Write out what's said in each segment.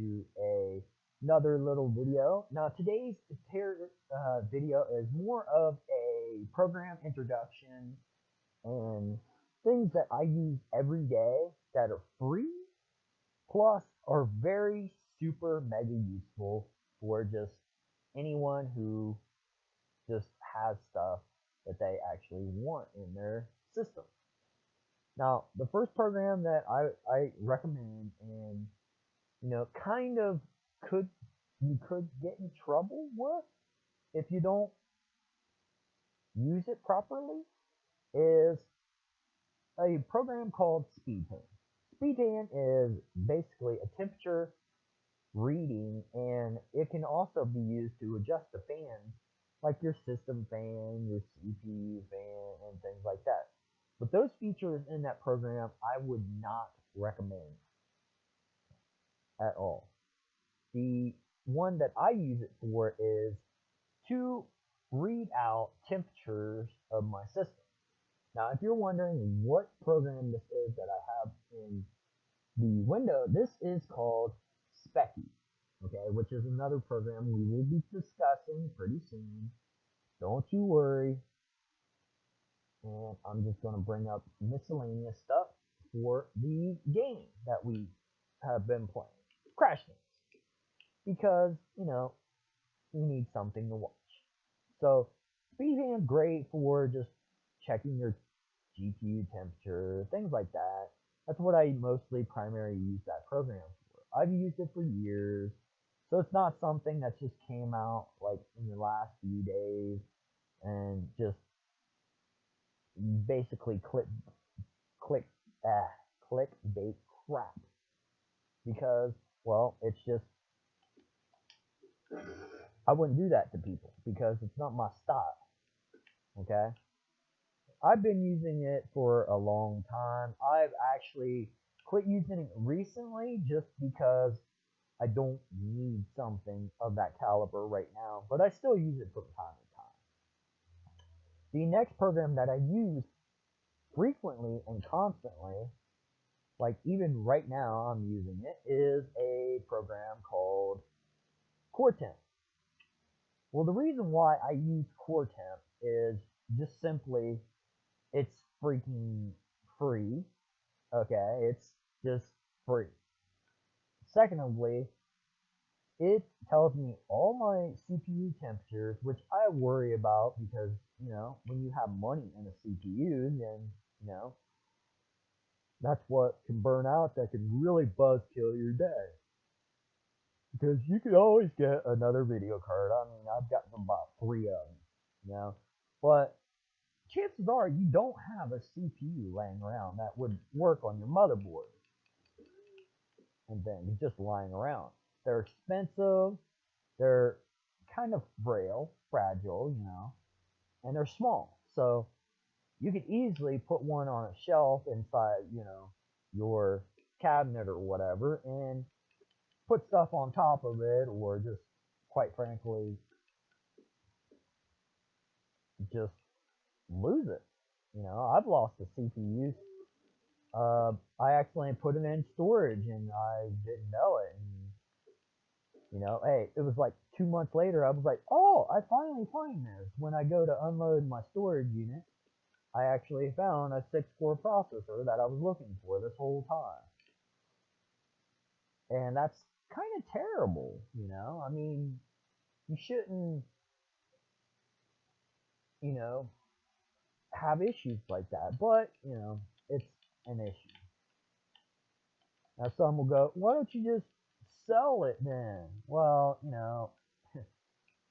to another little video. Now today's video is more of a program introduction and things that I use every day that are free plus are very super mega useful for just anyone who just has stuff that they actually want in their system. Now, the first program that I recommend, and kind of you could get in trouble with if you don't use it properly, is a program called SpeedTan. SpeedTan is basically a temperature reading, and it can also be used to adjust the fans, like your system fan, your CPU fan, and things like that. But those features in that program, I would not recommend at all. The one that I use it for is to read out temperatures of my system. Now, if you're wondering what program this is that I have in the window, this is called Speccy, okay, which is another program we will be discussing pretty soon. Don't you worry. And I'm just going to bring up miscellaneous stuff for the game that we have been playing, Crash Games, because, you need something to watch. So, SpeedTan, great for just checking your GPU temperature, things like that. That's what I mostly primarily use that program for. I've used it for years, so it's not something that just came out like in the last few days and just basically clickbait crap, because, well, it's just, I wouldn't do that to people because it's not my style. Okay, I've been using it for a long time. I've actually quit using it recently just because I don't need something of that caliber right now, but I still use it from time to time. The next program that I use frequently and constantly, like even right now I'm using it, is a program called Coretemp. Well, the reason why I use Coretemp is just simply it's freaking free. Okay, it's just free. Secondly, it tells me all my CPU temperatures, which I worry about because, when you have money in a CPU, then, that's what can burn out, that can really buzz kill your day. Because you could always get another video card. I mean, I've got about 3 of them, but chances are you don't have a CPU laying around that would work on your motherboard and then just lying around. They're expensive, they're kind of fragile, and they're small. So you could easily put one on a shelf inside, your cabinet or whatever, and put stuff on top of it, or just, quite frankly, just lose it. I've lost the CPU. I accidentally put it in storage and I didn't know it. And, hey, it was like 2 months later, I was like, oh, I finally find this. When I go to unload my storage unit, I actually found a 6-core processor that I was looking for this whole time. And that's kind of terrible, I mean, you shouldn't, have issues like that, but, it's an issue. Now some will go, why don't you just sell it then? Well,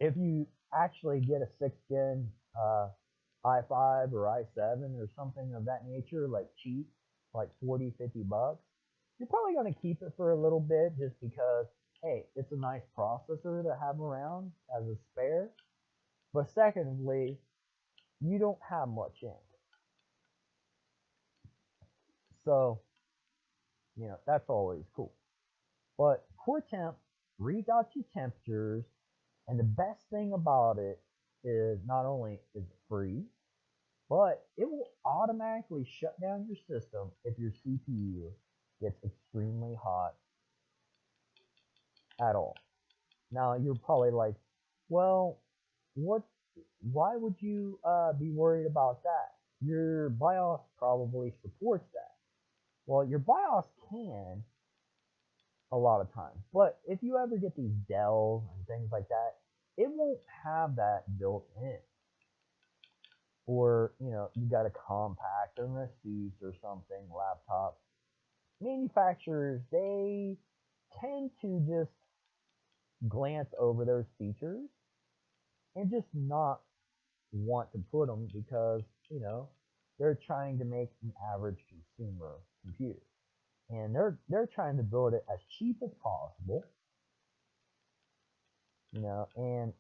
if you actually get a 6th gen i5 or i7 or something of that nature, like cheap, like 40, 50 bucks, you're probably going to keep it for a little bit just because, hey, it's a nice processor to have around as a spare. But secondly, you don't have much in it. So, that's always cool. But Coretemp reads out your temperatures, and the best thing about it is not only is it free, but it will automatically shut down your system if your CPU gets extremely hot at all. Now you're probably like, well, what? Why would you be worried about that? Your BIOS probably supports that. Well, your BIOS can a lot of times, but if you ever get these Dells and things like that, it won't have that built in. Or you got a compact or an Asus or something laptop. Manufacturers, they tend to just glance over those features and just not want to put them because they're trying to make an average consumer computer, and they're trying to build it as cheap as possible, and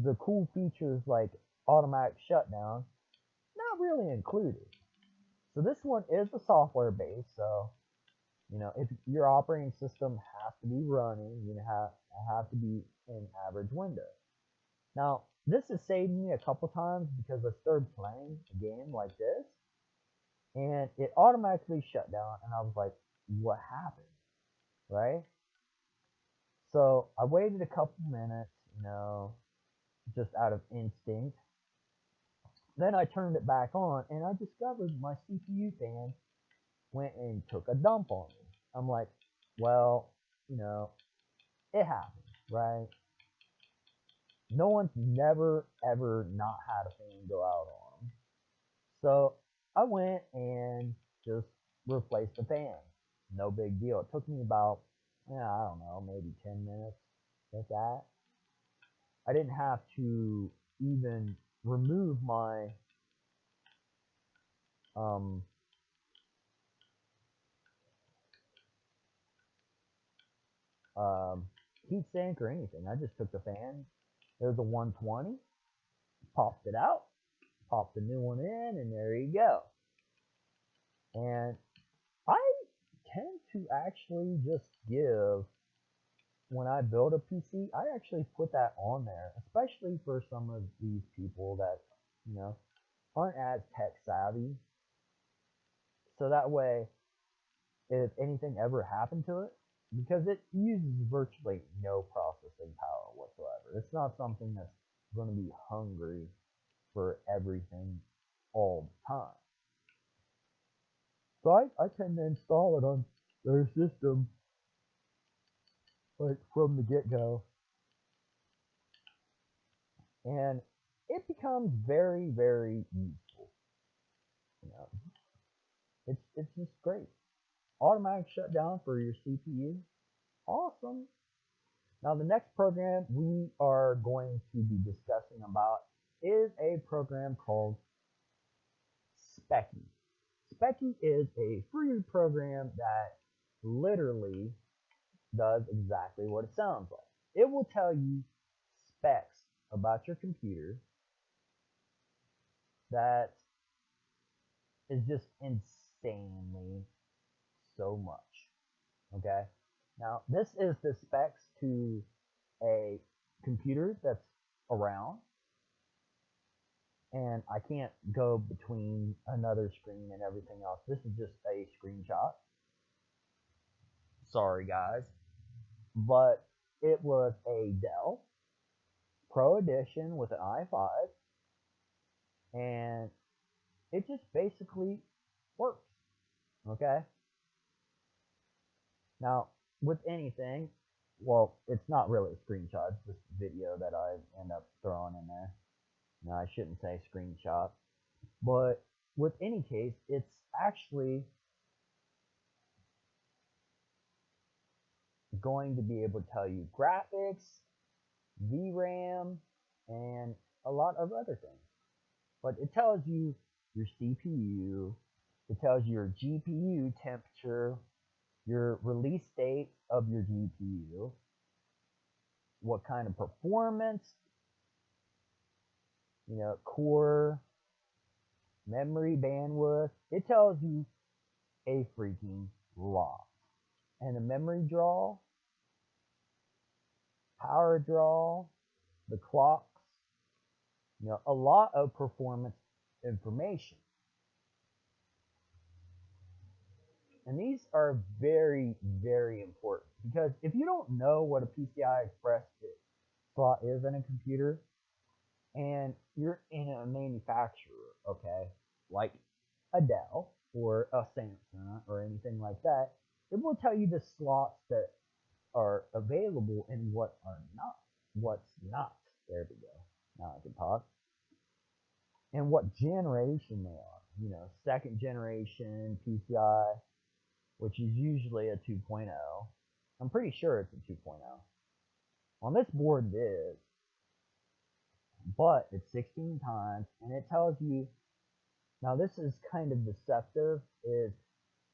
the cool features like automatic shutdown not really included. So this one is a software base, so if your operating system has to be running, you have to be in average Windows. Now, this has saved me a couple times because I started playing a game like this, and it automatically shut down, and I was like, what happened, right? So I waited a couple minutes, just out of instinct. Then I turned it back on, and I discovered my CPU fan went and took a dump on me. I'm like, well, it happens, right? No one's never, ever not had a fan go out on them. So I went and just replaced the fan. No big deal. It took me about, I don't know, maybe 10 minutes, like that. I didn't have to even remove my heat sink or anything. I just took the fan. There's a 120, popped it out, popped the new one in, and there you go. And I tend to actually just give, when I build a PC, I actually put that on there, especially for some of these people that, aren't as tech savvy. So that way, if anything ever happened to it, because it uses virtually no processing power whatsoever. It's not something that's going to be hungry for everything all the time. So I tend to install it on their system like from the get-go. And it becomes very, very useful. It's just great. Automatic shutdown for your CPU. Awesome. Now the next program we are going to be discussing about is a program called Speccy. Speccy is a free program that literally does exactly what it sounds like. It will tell you specs about your computer that is just insanely so much. Okay? Now, this is the specs to a computer that's around, and I can't go between another screen and everything else. This is just a screenshot. Sorry, guys. But it was a Dell Pro Edition with an i5, and it just basically works. Okay? Now, with anything, well, it's not really a screenshot, it's just video that I end up throwing in there. Now, I shouldn't say screenshot, but with any case, it's actually going to be able to tell you graphics, VRAM, and a lot of other things. But it tells you your CPU, it tells you your GPU temperature, your release date of your GPU, what kind of performance, core, memory bandwidth. It tells you a freaking lot. And the memory draw, power draw, the clocks, a lot of performance information. And these are very, very important because if you don't know what a PCI Express slot is in a computer and you're in a manufacturer, okay, like a Dell or a Samsung or anything like that, it will tell you the slots that are available and what are not, what's not. There we go. Now I can talk. And what generation they are. You know, second generation PCI, which is usually a 2.0. I'm pretty sure it's a 2.0. On this board it is, but it's 16 times, and it tells you, now this is kind of deceptive, is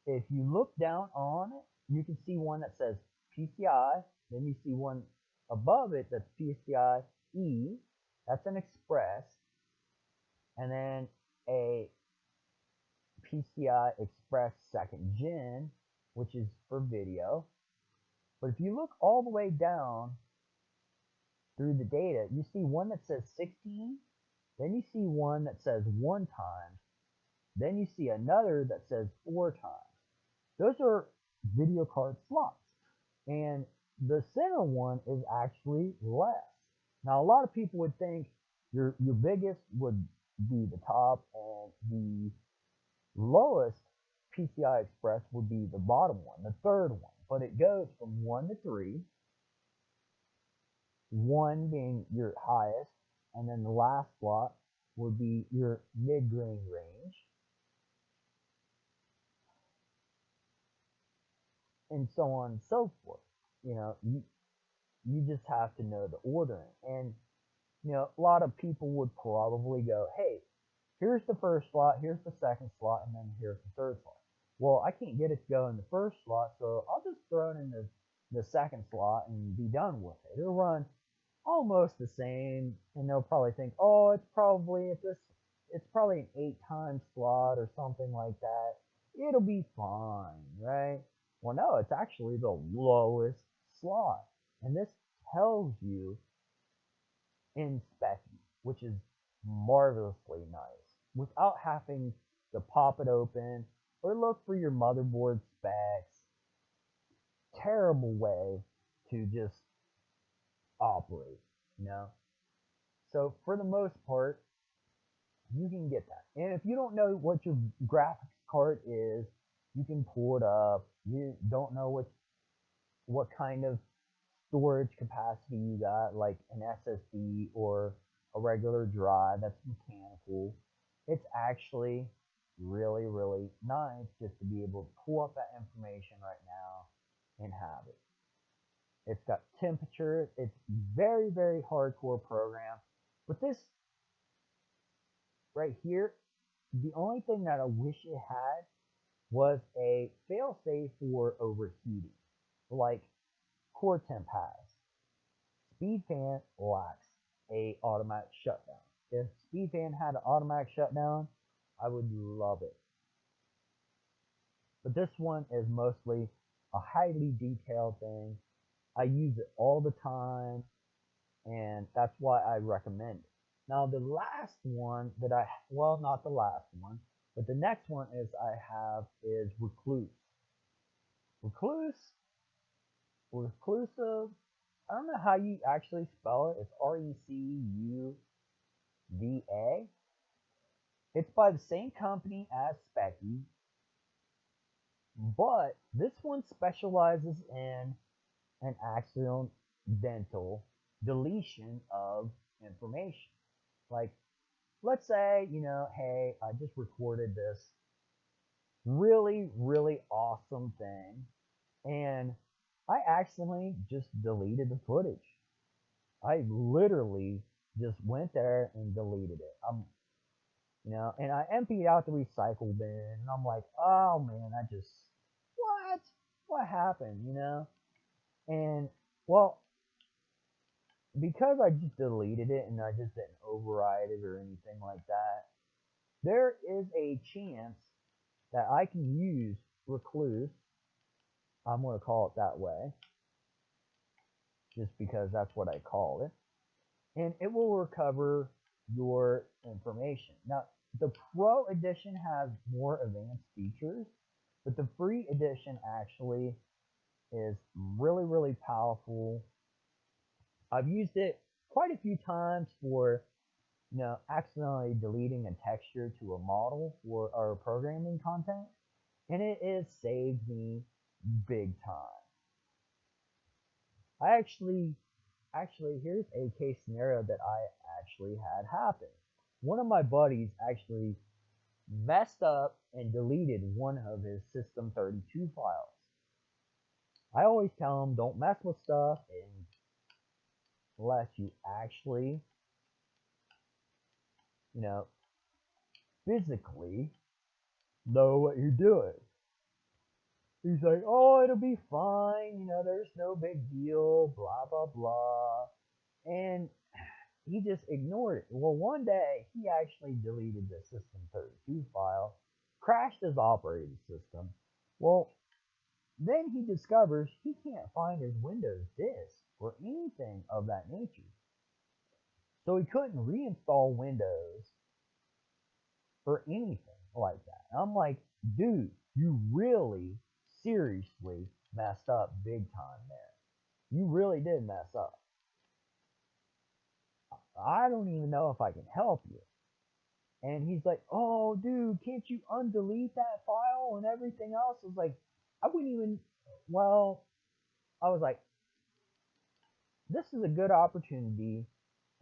if you look down on it, you can see one that says PCI, then you see one above it that's PCI E, that's an Express, and then a PCI Express second gen, which is for video. But if you look all the way down through the data, you see one that says 16, then you see one that says 1 time, then you see another that says 4 times. Those are video card slots. And the center one is actually less. Now, a lot of people would think your biggest would be the top and the lowest PCI Express would be the bottom one, the third one. But it goes from 1 to 3, 1 being your highest, and then the last slot would be your mid-grain range, and so on and so forth. You know, you just have to know the ordering. And, you know, a lot of people would probably go, hey, here's the first slot, here's the second slot, and then here's the third slot. Well, I can't get it to go in the first slot, so I'll just throw it in the second slot and be done with it. It'll run almost the same, and they'll probably think, oh, it's probably an 8-time slot or something like that. It'll be fine, right? Well, no, it's actually the lowest slot. And this tells you in Speccy, which is marvelously nice, without having to pop it open or look for your motherboard specs. Terrible way to just operate, you know? So for the most part, you can get that. And if you don't know what your graphics card is, you can pull it up. You don't know what kind of storage capacity you got, like an SSD or a regular drive that's mechanical. It's actually really, really nice just to be able to pull up that information right now and have it. It's got temperature. It's very, very hardcore program. But this right here, the only thing that I wish it had was a failsafe for overheating, like Coretemp has. SpeedFan lacks a automatic shutdown. If SpeedFan had an automatic shutdown, I would love it. But this one is mostly a highly detailed thing. I use it all the time, and that's why I recommend it. Now the last one that well, not the last one, but the next one is is Recluse. Reclusive, I don't know how you actually spell it. It's Recuva. It's by the same company as Speccy, but this one specializes in an accidental deletion of information. Like, let's say, you know, hey, I just recorded this really, really awesome thing, and I accidentally just deleted the footage. I literally just went there and deleted it. You know, and I emptied out the recycle bin, and I'm like, oh man, what happened, you know? And, well, because I just deleted it and I just didn't override it or anything like that, there is a chance that I can use Recluse. I'm going to call it that way, just because that's what I call it. And it will recover your information. Now, the Pro Edition has more advanced features, But the free edition actually is really, really powerful. I've used it quite a few times for, accidentally deleting a texture to a model for our programming content, and it has saved me big time. I actually, here's a case scenario that I actually had happen. One of my buddies actually messed up and deleted one of his System32 files. I always tell him don't mess with stuff unless you actually, you know, physically know what you're doing. He's like, oh, it'll be fine, there's no big deal, blah, blah, blah. And he just ignored it. Well, one day, he actually deleted the System32 file, crashed his operating system. Well, then he discovers he can't find his Windows disk or anything of that nature. So he couldn't reinstall Windows or anything like that. And I'm like, dude, you really seriously messed up big time there. You really did mess up. I don't even know if I can help you. And he's like, oh, dude, can't you undelete that file and everything else? I was like, I wouldn't even, well, I was like, this is a good opportunity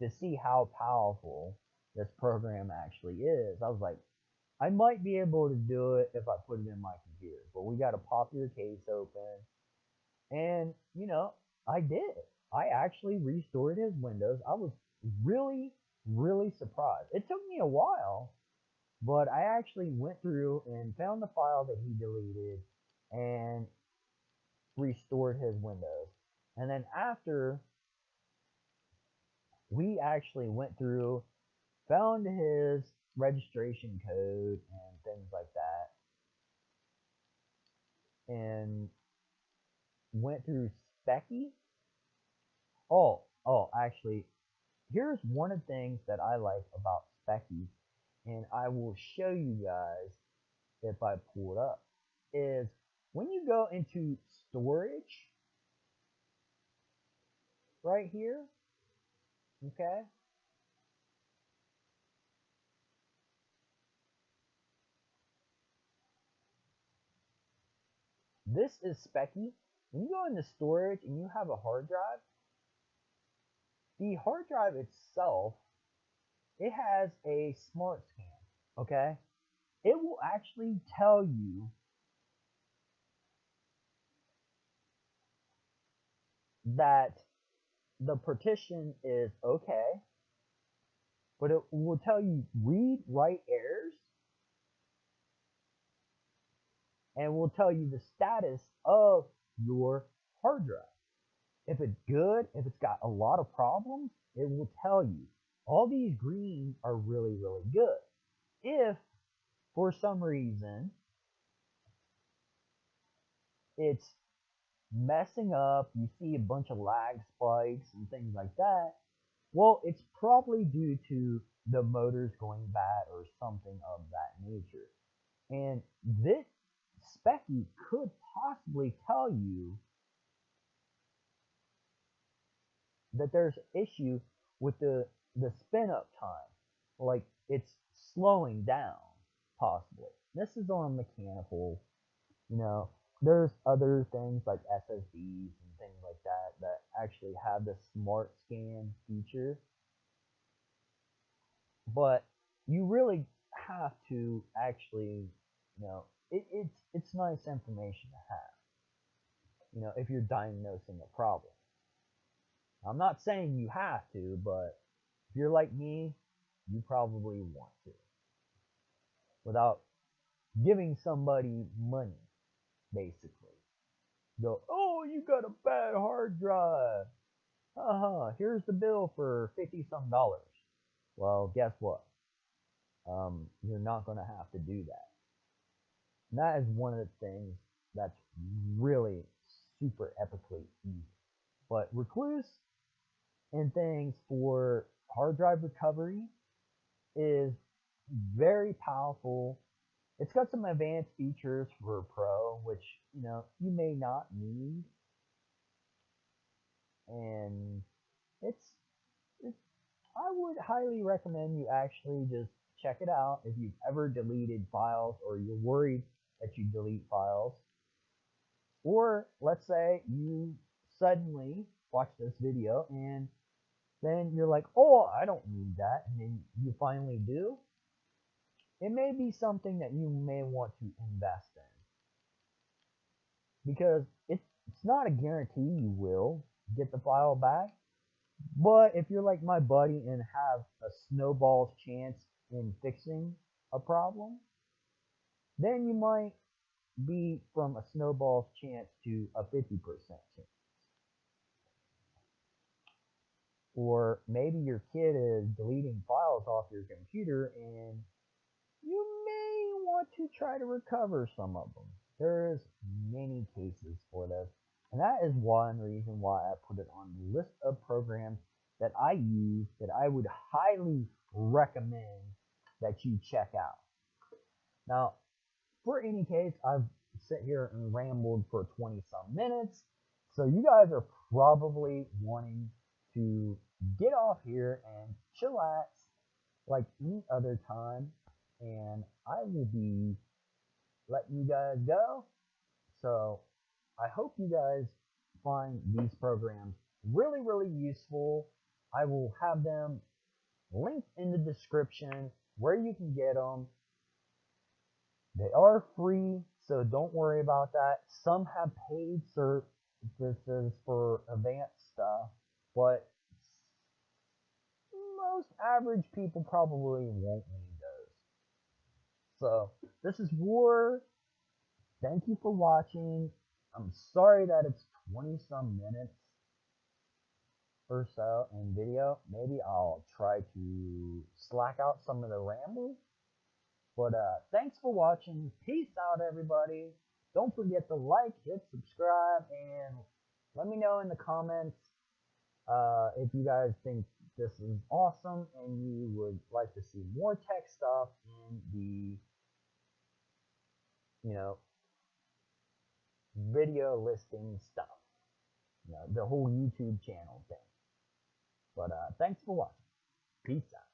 to see how powerful this program actually is. I was like, I might be able to do it if I put it in my computer, but we got to pop your case open. And, I did. I actually restored his Windows. I was really, really surprised. It took me a while, but I actually went through and found the file that he deleted and restored his Windows. And then after we actually went through, found his registration code and things like that, and went through Speccy. Actually, here's one of the things that I like about Speccy, and I will show you guys if I pull it up, is when you go into storage right here, okay, this is Speccy. When you go into storage and you have a hard drive, the hard drive itself, it has a smart scan, okay? It will actually tell you that the partition is okay, but it will tell you read write errors, and will tell you the status of your hard drive. If it's good, if it's got a lot of problems, it will tell you. All these greens are really, really good. If for some reason it's messing up, you see a bunch of lag spikes and things like that, well, it's probably due to the motors going bad or something of that nature. And this Speccy could possibly tell you that there's an issue with the spin up time, like it's slowing down possibly. This is on mechanical, you know. There's other things like SSDs and things like that that actually have the smart scan feature, but you really have to actually, it's nice information to have, if you're diagnosing a problem. I'm not saying you have to, but if you're like me, you probably want to, without giving somebody money, basically. Go, oh, you got a bad hard drive. Here's the bill for 50 some dollars. Well, guess what? You're not going to have to do that. And that is one of the things that's really super epically easy. But Recluse and things for hard drive recovery is very powerful It's got some advanced features for Pro, which you may not need, and it's it's. I would highly recommend you actually just check it out if you've ever deleted files or you're worried that you delete files, or let's say you suddenly watch this video and then you're like, oh, I don't need that, and then you finally do. It may be something that you may want to invest in, because it's not a guarantee you will get the file back. But if you're like my buddy and have a snowball's chance in fixing a problem, then you might be from a snowball's chance to a 50% chance. Or maybe your kid is deleting files off your computer and you may want to try to recover some of them. There's many cases for this, and that is one reason why I put it on the list of programs that I use that I would highly recommend that you check out. Now, for any case, I've sit here and rambled for 20 some minutes, so you guys are probably wanting to get off here and chillax like any other time, and I will be letting you guys go. So I hope you guys find these programs really, really useful. I will have them linked in the description where you can get them. They are free, so don't worry about that. Some have paid services for advanced stuff, but most average people probably won't need those. So this is War. Thank you for watching. I'm sorry that it's 20 some minutes or so in video. Maybe I'll try to slack out some of the ramble. But thanks for watching. Peace out, everybody. Don't forget to like, hit subscribe, and let me know in the comments if you guys think this is awesome and you would like to see more tech stuff in the, video listing stuff. The whole YouTube channel thing. But thanks for watching. Peace out.